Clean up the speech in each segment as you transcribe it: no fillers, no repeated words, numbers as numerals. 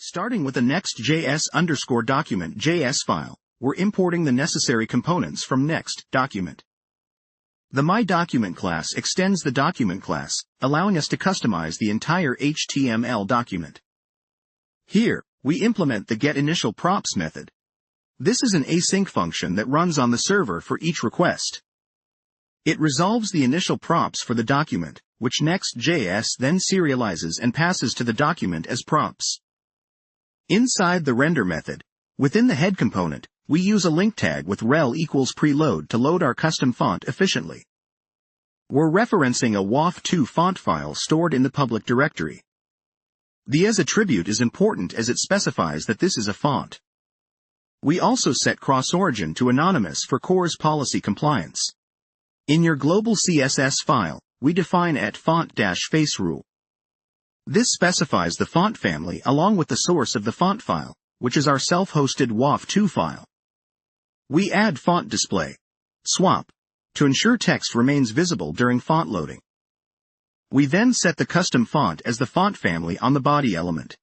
Starting with a NextJS _ document.js file, we're importing the necessary components from Next document. The MyDocument class extends the document class, allowing us to customize the entire HTML document. Here, we implement the getInitialProps method. This is an async function that runs on the server for each request. It resolves the initial props for the document, which Next.js then serializes and passes to the document as props. Inside the render method, within the head component, we use a link tag with rel equals preload to load our custom font efficiently. We're referencing a WAF2 font file stored in the public directory. The as attribute is important as it specifies that this is a font. We also set cross-origin to anonymous for CORS policy compliance. In your global CSS file, we define @font-face rule. This specifies the font family along with the source of the font file, which is our self-hosted WAF2 file. We add font display, swap, to ensure text remains visible during font loading. We then set the custom font as the font family on the body element.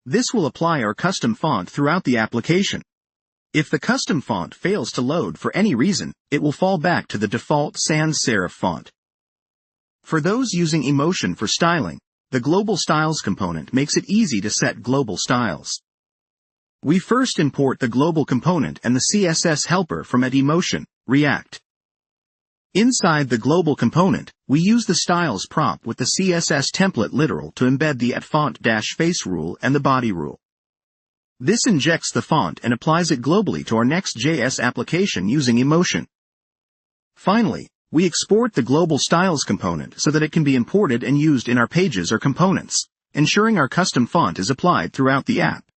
This will apply our custom font throughout the application. If the custom font fails to load for any reason, it will fall back to the default sans serif font. For those using Emotion for styling, the Global Styles component makes it easy to set global styles. We first import the global component and the CSS helper from @Emotion, React. Inside the global component, we use the styles prop with the CSS template literal to embed the @font-face rule and the body rule. This injects the font and applies it globally to our Next.js application using Emotion. Finally, we export the global styles component so that it can be imported and used in our pages or components, ensuring our custom font is applied throughout the app.